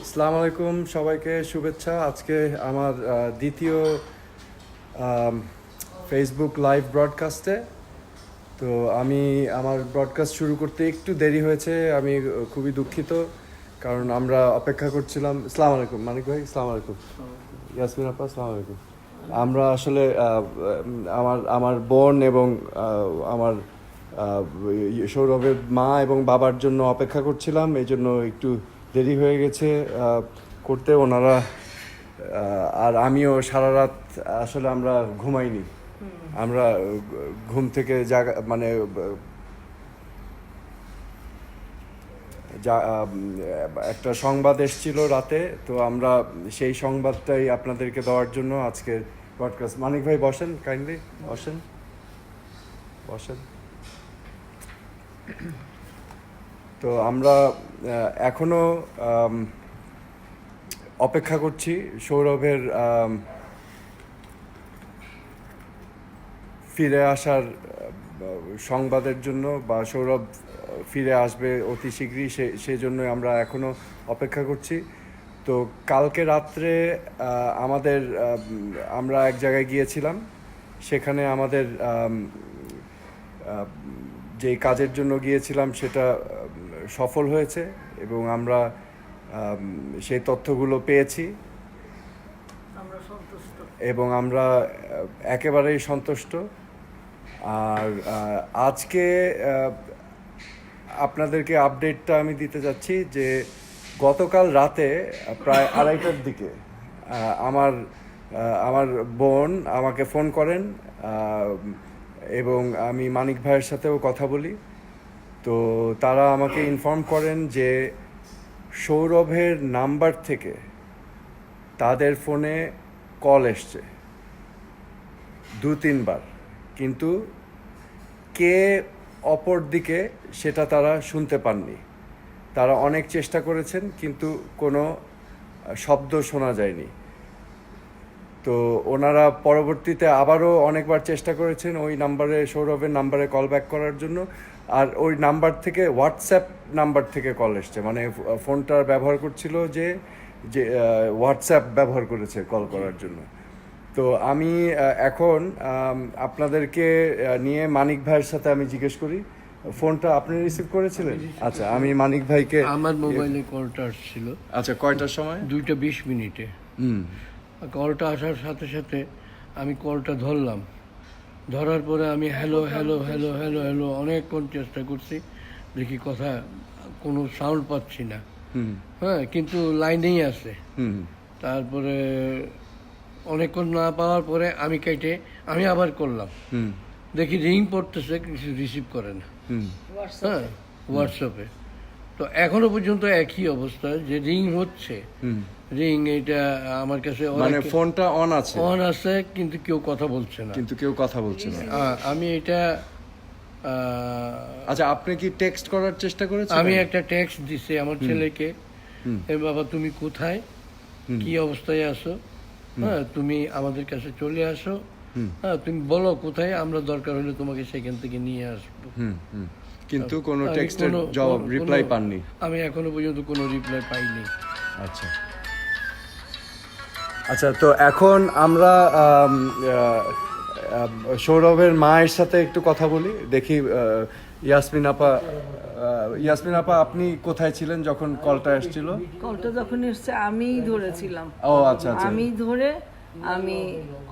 আসসালামু আলাইকুম সবাইকে শুভেচ্ছা। আজকে আমার দ্বিতীয় ফেসবুক লাইভ ব্রডকাস্টে। তো আমি আমার ব্রডকাস্ট শুরু করতে একটু দেরি হয়েছে, আমি খুবই দুঃখিত, কারণ আমরা অপেক্ষা করছিলাম। আসসালামু আলাইকুম মানিক ভাই, আসসালামু আলাইকুম ইয়াসমিন আপা, আসসালামু আলাইকুম। আমরা আসলে আমার আমার বোন এবং আমার সৌরভের মা এবং বাবার জন্য অপেক্ষা করছিলাম, এই জন্য একটু দেরি হয়ে গেছে করতে ওনারা। আর আমিও সারা রাত আসলে আমরা ঘুমাইনি, আমরা ঘুম থেকে জাগা মানে যা একটা সংবাদ এসেছিল রাতে, তো আমরা সেই সংবাদটাই আপনাদেরকে দেওয়ার জন্য আজকে ব্রডকাস্ট। মানিক ভাই বসেন, কাইন্ডলি বসেন বসেন। তো আমরা এখনো অপেক্ষা করছি সৌরভের ফিরে আসার সংবাদের জন্য, বা সৌরভ ফিরে আসবে অতি শীঘ্রই, সেই জন্যই আমরা এখনও অপেক্ষা করছি। তো কালকে রাত্রে আমাদের আমরা এক জায়গায় গিয়েছিলাম, সেখানে আমাদের যেই কাজের জন্য গিয়েছিলাম সেটা সফল হয়েছে এবং আমরা সেই তথ্যগুলো পেয়েছি এবং আমরা একেবারেই সন্তুষ্ট। আর আজকে আপনাদেরকে আপডেটটা আমি দিতে যাচ্ছি যে গতকাল রাতে প্রায় 2:30টার দিকে আমার আমার বোন আমাকে ফোন করেন এবং আমি মানিক ভাইয়ের সাথেও কথা বলি। তো তারা আমাকে ইনফর্ম করেন যে সৌরভের নাম্বার থেকে তাদের ফোনে কল এসছে 2-3 বার, কিন্তু কে অপর দিকে সেটা তারা শুনতে পাননি। তারা অনেক চেষ্টা করেছেন কিন্তু কোনো শব্দ শোনা যায়নি। তো ওনারা পরবর্তীতে আবারও অনেকবার চেষ্টা করেছেন ওই নাম্বারে, সৌরভের নাম্বারে কল ব্যাক করার জন্য। আর ওই নাম্বার থেকে হোয়াটসঅ্যাপ নাম্বার থেকে কল এসছে, মানে ফোনটার ব্যবহার করছিল যে হোয়াটসঅ্যাপ ব্যবহার করেছে কল করার জন্য। তো আমি এখন আপনাদেরকে নিয়ে মানিক ভাইয়ের সাথে আমি জিজ্ঞেস করি, ফোনটা আপনি রিসিভ করেছিলেন? আচ্ছা, আমি মানিক ভাইকে, আমার মোবাইলে কলটা আসছিল। আচ্ছা, কয়টার সময়? 2:20 কলটা আসার সাথে সাথে আমি কলটা ধরলাম। ধরার পরে আমি hello hello hello hello hello অনেকক্ষণ চেষ্টা করছি, দেখি কথা কোনো সাউন্ড পাচ্ছি না। হ্যাঁ, কিন্তু লাইনেই আছে। তারপরে অনেকক্ষণ না পাওয়ার পরে আমি কেটে আমি আবার করলাম, দেখি রিং পড়তেছে, কিছু রিসিভ করে না। হ্যাঁ, হোয়াটসঅ্যাপে। তো এখনো পর্যন্ত একই অবস্থা, যে রিং হচ্ছে, রিং এটা আমার কাছে, মানে ফোনটা অন আছে কিন্তু কেউ কথা বলছে না, আমি এটা আচ্ছা, আপনি কি টেক্সট করার চেষ্টা করেছেন? আমি একটা টেক্সট দিছি আমার ছেলেকে, বাবা তুমি কোথায়, কি অবস্থায় আছো, হ্যাঁ তুমি আমাদের কাছে চলে আসো, হ্যাঁ তুমি বলো কোথায়, আমরা দরকার হলে তোমাকে সেখান থেকে নিয়ে আসবো। কিন্তু কোনো টেক্সটের জবাব, রিপ্লাই পাননি? আমি এখনো পর্যন্ত কোনো রিপ্লাই পাইনি। আচ্ছা আচ্ছা, তো এখন আমরা সৌরভের মায়ের সাথে একটু কথা বলি, দেখি। ইয়াসমিন আপা আপনি কোথায় ছিলেন যখন কলটা এসেছিল? কলটা যখন এসছে আমিই ধরেছিলাম। ও আচ্ছা আচ্ছা। আমি ধরে আমি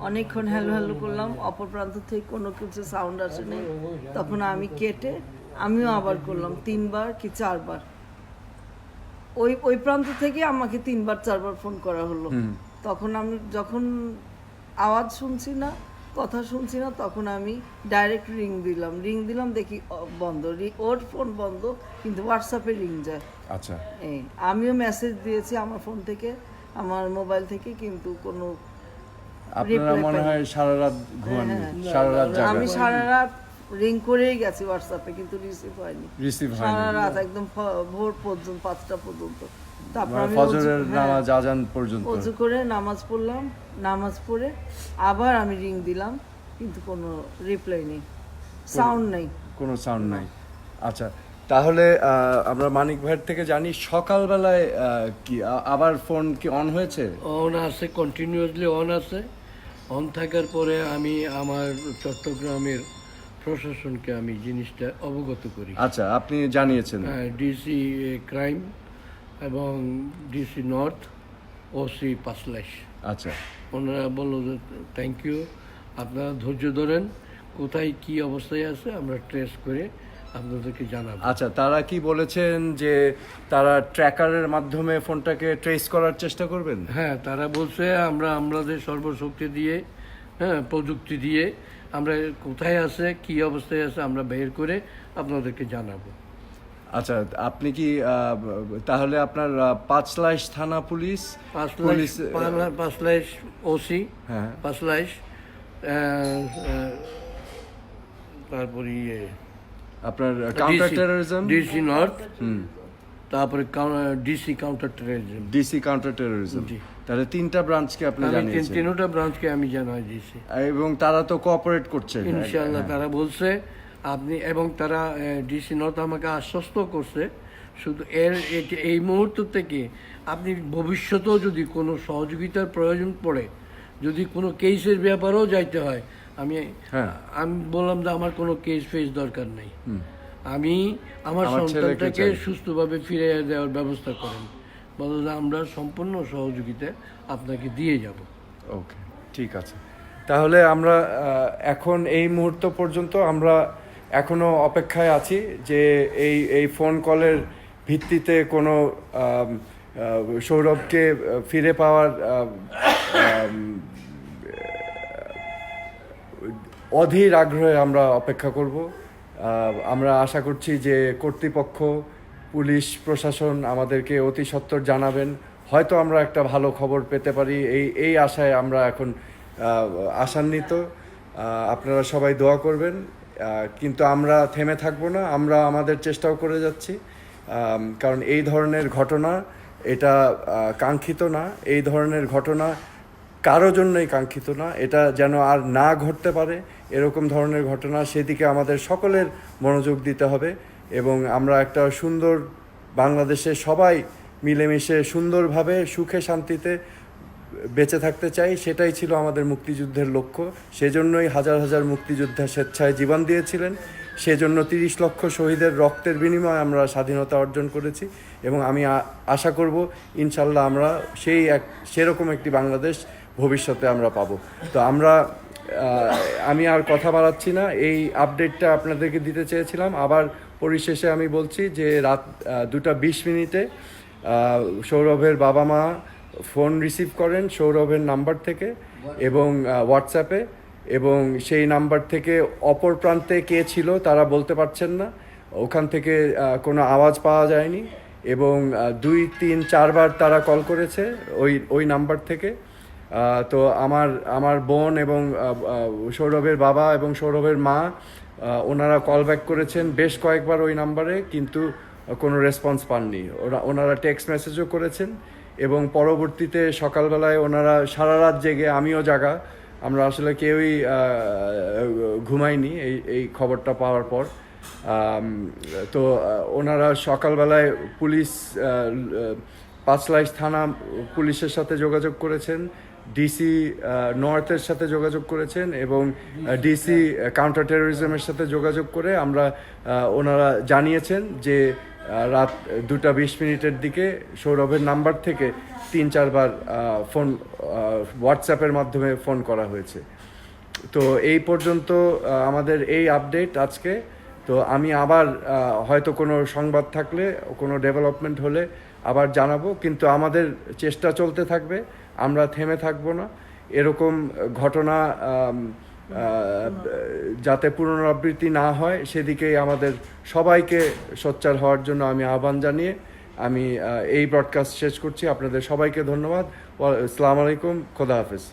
অনেকক্ষণ হ্যালো হ্যালো করলাম, অপর প্রান্ত থেকে কোনো কিছু সাউন্ড আসেনি। তখন আমি কেটে আমিও আবার করলাম 3 বার কি 4 বার। ওই প্রান্ত থেকে আমাকে 3 বার 4 বার ফোন করা হলো। তখন আমি যখন আওয়াজ শুনছি না, কথা শুনছি না, তখন আমি ডাইরেক্ট রিং দিলাম, দেখি বন্ধ, ওর ফোন বন্ধ, কিন্তু হোয়াটসঅ্যাপে রিং যায়। আচ্ছা, আমিও মেসেজ দিয়েছি আমার ফোন থেকে, আমার মোবাইল থেকে, কিন্তু কোনো আপনারা মনে হয় সারা রাত ঘুমাননি? সারা রাত জাগা? আমি সারা রাত রিং করেই গেছি হোয়াটসঅ্যাপে, কিন্তু রিসিভ হয়নি সারা রাত, একদম ভোর পর্যন্ত, 5টা পর্যন্ত। তারপর আমি ফজরের নামাজ আজান পর্যন্ত ওযু করে নামাজ পড়লাম, নামাজ পড়ে আবার আমি রিং দিলাম, কিন্তু কোনো রিপ্লাই নেই, সাউন্ড নেই, কোনো সাউন্ড নাই। আচ্ছা, তাহলে আমরা মানিক ভাইয়ের থেকে জানি সকালবেলায় কি আবার ফোন কি অন হয়েছে? অন আছে, কন্টিনিউয়াসলি অন আছে। অন থাকার পরে আমি আমার চট্টগ্রামের প্রশাসনকে আমি জিনিসটা অবগত করি। আচ্ছা, আপনি জানিয়েছেন? ডিসি ক্রাইম এবং ডিসি নর্থ, ওসি পাঁচলাইশ। আচ্ছা, ওনারা বললো যে থ্যাংক ইউ, আপনারা ধৈর্য ধরেন, কোথায় কি অবস্থায় আছে আমরা ট্রেস করে আপনাদেরকে জানাবো। আচ্ছা, তারা কি বলেছেন যে তারা ট্র্যাকারের মাধ্যমে ফোনটাকে ট্রেস করার চেষ্টা করবেন? হ্যাঁ, তারা বলছে আমরা আমাদের সর্বশক্তি দিয়ে, প্রযুক্তি দিয়ে আমরা কোথায় আছে কি অবস্থায় আছে আমরা বের করে আপনাদেরকে জানাবো। আচ্ছা, আপনি কি তাহলে আপনার পাঁচলাইশ থানা পুলিশ পাঁচলাইশ ওসি, হ্যাঁ, পাঁচলাইশ, তারপরে আপনার কাউন্টার টেরোরিজম, ডিসি নর্থ, তারপরে DC counter terrorism, DC counter terrorism, জি। তাহলে 3টা ব্রাঞ্চকে আপনি আমি জানিয়েছেন? তিনটা ব্রাঞ্চকে আমি জানাই দিয়েছি এবং তারা তো কোঅপারেট করছে ইনশাআল্লাহ। তারা বলছে আপনি, এবং তারা ডিসি নর্থ আমাকে আশ্বস্ত করছে শুধু এই মুহূর্ত থেকে আপনি ভবিষ্যতেও যদি কোনো সহযোগিতার প্রয়োজন পড়ে, যদি কোনো কেসের ব্যাপারেও যাইতে হয়, আমি বললাম যে আমার কোনো কেস ফেস দরকার নেই, আমি আমার সন্তানটাকে সুস্থভাবে ফিরে দেওয়ার ব্যবস্থা করেন, বলো যে আমরা সম্পূর্ণ সহযোগিতা আপনাকে দিয়ে যাব। ওকে, ঠিক আছে। তাহলে আমরা এখন এই মুহূর্ত পর্যন্ত আমরা এখনো অপেক্ষায় আছি যে এই ফোন কলের ভিত্তিতে কোনো সৌরভকে ফিরে পাওয়ার অধীর আগ্রহে আমরা অপেক্ষা করব। আমরা আশা করছি যে কর্তৃপক্ষ, পুলিশ প্রশাসন আমাদেরকে অতি সত্বর জানাবেন, হয়তো আমরা একটা ভালো খবর পেতে পারি, এই আশায় আমরা এখন আশান্বিত। আপনারা সবাই দোয়া করবেন, কিন্তু আমরা থেমে থাকবো না, আমরা আমাদের চেষ্টাও করে যাচ্ছি, কারণ এই ধরনের ঘটনা এটা কাঙ্ক্ষিত না, এই ধরনের ঘটনা কারো জন্যই কাঙ্ক্ষিত না, এটা যেন আর না ঘটতে পারে এরকম ধরনের ঘটনা, সেদিকে আমাদের সকলের মনোযোগ দিতে হবে এবং আমরা একটা সুন্দর বাংলাদেশে সবাই মিলেমিশে সুন্দরভাবে সুখে শান্তিতে বেঁচে থাকতে চাই। সেটাই ছিল আমাদের মুক্তিযুদ্ধের লক্ষ্য, সেজন্যই হাজার হাজার মুক্তিযোদ্ধা স্বেচ্ছায় জীবন দিয়েছিলেন, সেজন্য 30 লক্ষ শহীদের রক্তের বিনিময়ে আমরা স্বাধীনতা অর্জন করেছি এবং আমি আশা করব ইনশাল্লাহ আমরা সেরকম একটি বাংলাদেশ ভবিষ্যতে আমরা পাবো। তো আমি আর কথা বাড়াচ্ছি না, এই আপডেটটা আপনাদেরকে দিতে চেয়েছিলাম। আবার পরিশেষে আমি বলছি যে রাত 2:20 সৌরভের বাবা মা ফোন রিসিভ করেন সৌরভের নাম্বার থেকে এবং হোয়াটসঅ্যাপে, এবং সেই নাম্বার থেকে অপর প্রান্তে কে ছিল তারা বলতে পারছেন না, ওখান থেকে কোনো আওয়াজ পাওয়া যায়নি এবং 2, 3, 4 বার তারা কল করেছে ওই নাম্বার থেকে। তো আমার বোন এবং সৌরভের বাবা এবং সৌরভের মা ওনারা কল ব্যাক করেছেন বেশ কয়েকবার ওই নাম্বারে, কিন্তু কোনো রেসপন্স পাননি। ওনারা টেক্সট মেসেজও করেছেন এবং পরবর্তীতে সকালবেলায় ওনারা সারা রাত জেগে, আমিও জাগা, আমরা আসলে কেউই ঘুমাইনি এই খবরটা পাওয়ার পর। তো ওনারা সকালবেলায় পুলিশ, পাঁচলাইশ থানা পুলিশের সাথে যোগাযোগ করেছেন, ডিসি নর্থের সাথে যোগাযোগ করেছেন এবং ডিসি কাউন্টার টেরোরিজমের সাথে যোগাযোগ করে ওনারা জানিয়েছেন যে রাত 2:20 দিকে সৌরভের নাম্বার থেকে 3-4 বার ফোন হোয়াটসঅ্যাপের মাধ্যমে ফোন করা হয়েছে। তো এই পর্যন্ত আমাদের এই আপডেট আজকে। তো আমি আবার হয়তো কোনো সংবাদ থাকলে, কোনো ডেভেলপমেন্ট হলে আবার জানাবো, কিন্তু আমাদের চেষ্টা চলতে থাকবে, আমরা থেমে থাকবো না। এরকম ঘটনা যাতে পুনরাবৃত্তি না হয় সেদিকেই আমাদের সবাইকে সোচ্চার হওয়ার জন্য আমি আহ্বান জানিয়ে আমি এই ব্রডকাস্ট শেষ করছি। আপনাদের সবাইকে ধন্যবাদ। আসসালামু আলাইকুম, খোদা হাফেজ।